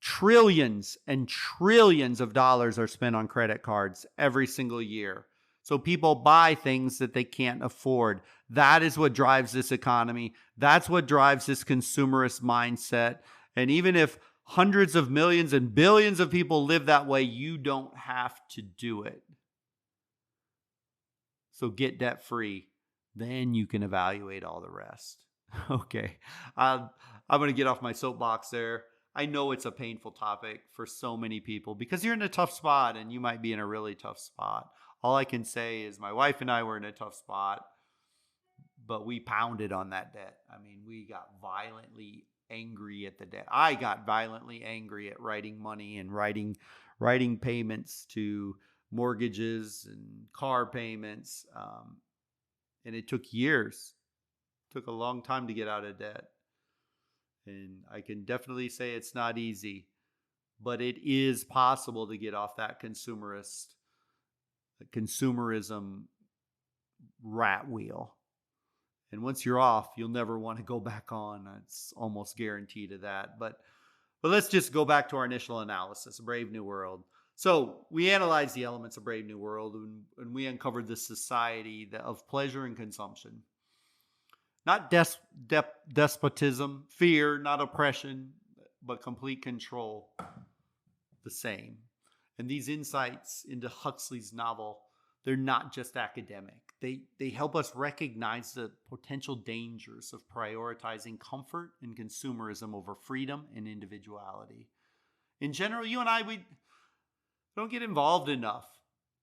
Trillions and trillions of dollars are spent on credit cards every single year. So people buy things that they can't afford. That is what drives this economy. That's what drives this consumerist mindset. And even if hundreds of millions and billions of people live that way, you don't have to do it. So get debt free. Then you can evaluate all the rest. Okay. I'm going to get off my soapbox there. I know it's a painful topic for so many people because you're in a tough spot and you might be in a really tough spot. All I can say is my wife and I were in a tough spot, but we pounded on that debt. I mean, we got violently angry at the debt. I got violently angry at writing money and writing payments to mortgages and car payments. And it took years. It took a long time to get out of debt. And I can definitely say it's not easy, but it is possible to get off that consumerism rat wheel. And once you're off, you'll never want to go back on. It's almost guaranteed of that. But let's just go back to our initial analysis, A Brave New World. So we analyzed the elements of Brave New World, and we uncovered the society of pleasure and consumption. Not despotism, fear, not oppression, but complete control. The same. And these insights into Huxley's novel, they're not just academic. They help us recognize the potential dangers of prioritizing comfort and consumerism over freedom and individuality. In general, you and I, we don't get involved enough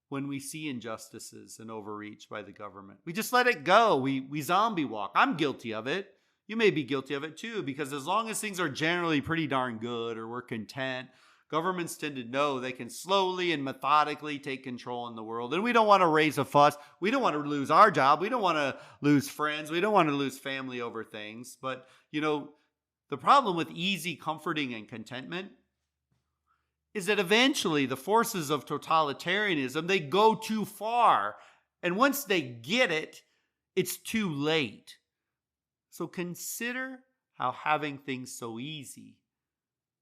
when we see injustices and overreach by the government. We just let it go. We zombie walk. I'm guilty of it. You may be guilty of it too, because as long as things are generally pretty darn good or we're content, governments tend to know they can slowly and methodically take control in the world. And we don't want to raise a fuss. We don't want to lose our job. We don't want to lose friends. We don't want to lose family over things. But, the problem with easy comforting and contentment is that eventually the forces of totalitarianism, they go too far. And once they get it, it's too late. So consider how having things so easy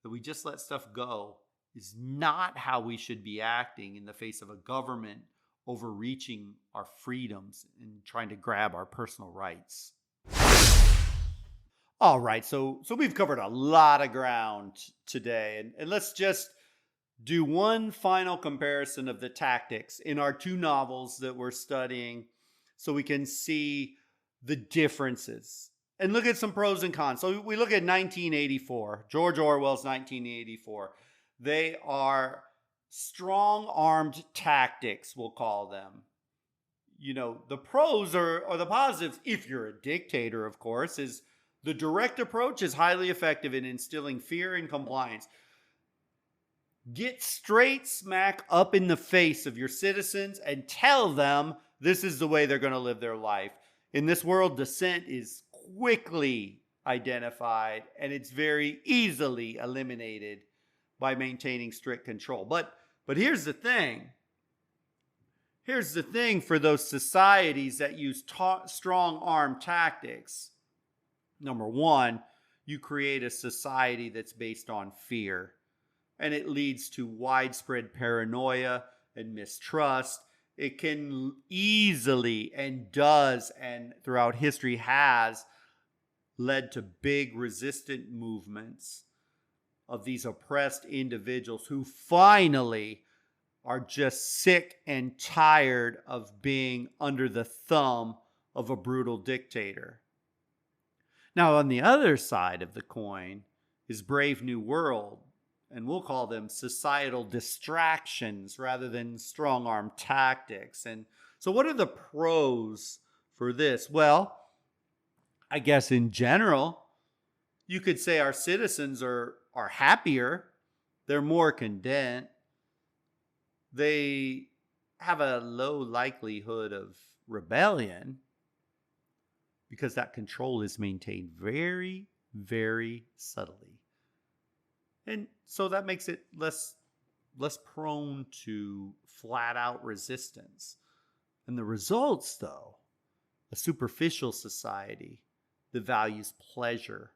that we just let stuff go is not how we should be acting in the face of a government overreaching our freedoms and trying to grab our personal rights. All right, so we've covered a lot of ground today, and let's just do one final comparison of the tactics in our two novels that we're studying so we can see the differences and look at some pros and cons. So we look at 1984, George Orwell's 1984. They are strong-armed tactics, we'll call them. The pros or the positives, if you're a dictator, of course, is the direct approach is highly effective in instilling fear and compliance. Get straight smack up in the face of your citizens and tell them this is the way they're going to live their life. In this world, dissent is quickly identified and it's very easily eliminated by maintaining strict control. But here's the thing. Here's the thing for those societies that use strong-arm tactics. Number one, you create a society that's based on fear. And it leads to widespread paranoia and mistrust. It can easily and does and throughout history has led to big resistant movements of these oppressed individuals who finally are just sick and tired of being under the thumb of a brutal dictator. Now, on the other side of the coin is Brave New World. And we'll call them societal distractions rather than strong-arm tactics. And so what are the pros for this? Well, I guess in general, you could say our citizens are happier. They're more content. They have a low likelihood of rebellion because that control is maintained very, very subtly. And so that makes it less prone to flat out resistance. And the results, though, a superficial society that values pleasure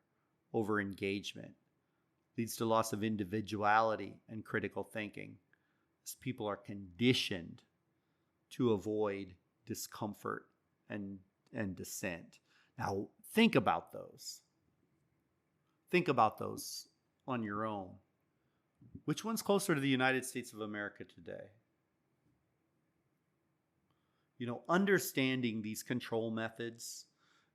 over engagement leads to loss of individuality and critical thinking, as people are conditioned to avoid discomfort and dissent. Now, think about those. Think about those on your own. Which one's closer to the United States of America today? Understanding these control methods,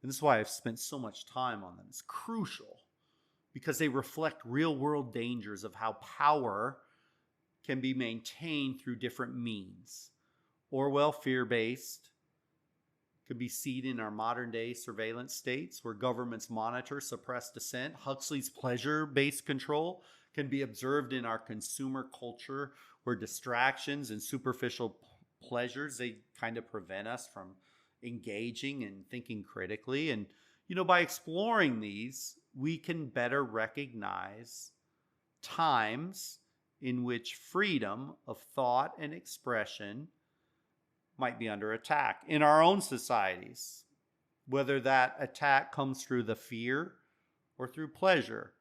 and this is why I've spent so much time on them, is crucial because they reflect real-world dangers of how power can be maintained through different means. Orwell, fear-based, could be seen in our modern-day surveillance states where governments monitor, suppress dissent. Huxley's pleasure-based control can be observed in our consumer culture where distractions and superficial pleasures, they kind of prevent us from engaging and thinking critically. And, by exploring these, we can better recognize times in which freedom of thought and expression might be under attack in our own societies, whether that attack comes through the fear or through pleasure.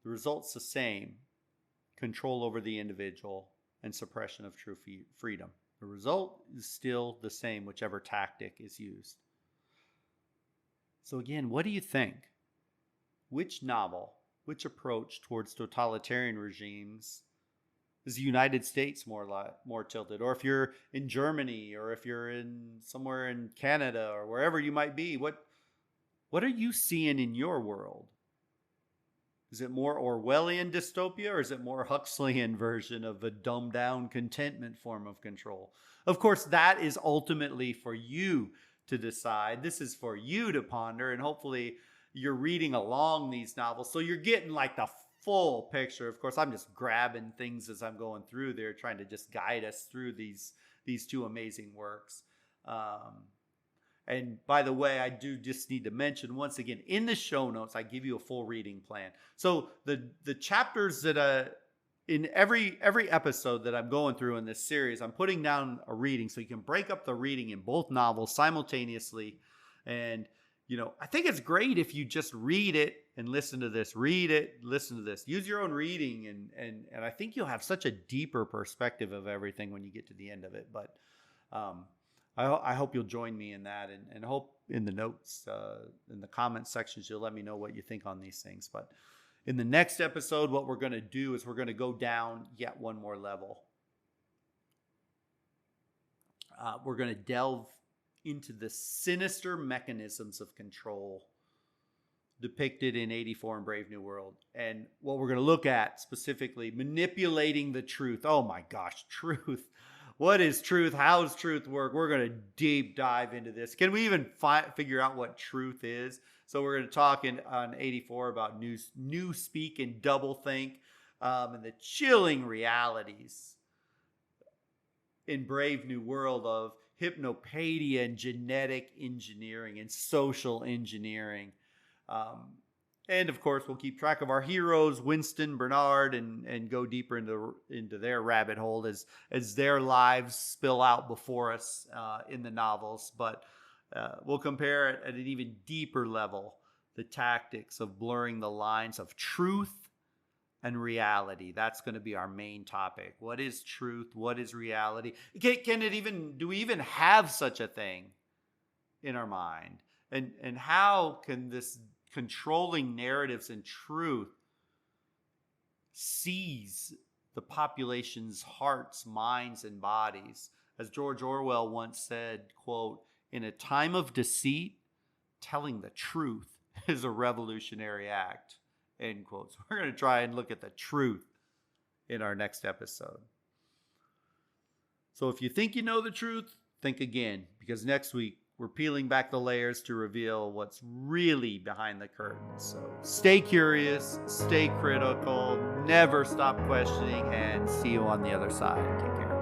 The result's the same: control over the individual and suppression of true freedom. The result is still the same, whichever tactic is used. So again, what do you think? Which novel, which approach towards totalitarian regimes is the United States more tilted? Or if you're in Germany, or if you're in somewhere in Canada, or wherever you might be, what are you seeing in your world? Is it more Orwellian dystopia, or is it more Huxleyan version of a dumbed down contentment form of control? Of course, that is ultimately for you to decide. This is for you to ponder, and hopefully you're reading along these novels, so you're getting like the full picture. Of course, I'm just grabbing things as I'm going through there, trying to just guide us through these two amazing works. And by the way, I do just need to mention once again, in the show notes, I give you a full reading plan. So the chapters that in every episode that I'm going through in this series, I'm putting down a reading so you can break up the reading in both novels simultaneously. And I think it's great if you just read it and listen to this, read it, listen to this, use your own reading. And I think you'll have such a deeper perspective of everything when you get to the end of it. But I hope you'll join me in that, and hope in the notes, in the comment sections, you'll let me know what you think on these things. But in the next episode, what we're going to do is we're going to go down yet one more level. We're going to delve into the sinister mechanisms of control depicted in 84 and Brave New World. And what we're going to look at specifically, manipulating the truth. Oh my gosh, truth. What is truth? How does truth work? We're going to deep dive into this. Can we even figure out what truth is? So we're going to talk on 84 about Newspeak and Doublethink, and the chilling realities in Brave New World of Hypnopaedia and genetic engineering and social engineering. And of course, we'll keep track of our heroes, Winston, Bernard, and go deeper into their rabbit hole as their lives spill out before us in the novels. But we'll compare it at an even deeper level, the tactics of blurring the lines of truth and reality. That's going to be our main topic. What is truth? What is reality? Do we even have such a thing in our mind? And how can this controlling narratives and truth seize the population's hearts, minds, and bodies? As George Orwell once said, quote, "In a time of deceit, telling the truth is a revolutionary act," end quote. So we're going to try and look at the truth in our next episode. So if you think you know the truth, think again, because next week we're peeling back the layers to reveal what's really behind the curtain. So stay curious, stay critical, never stop questioning, and see you on the other side. Take care.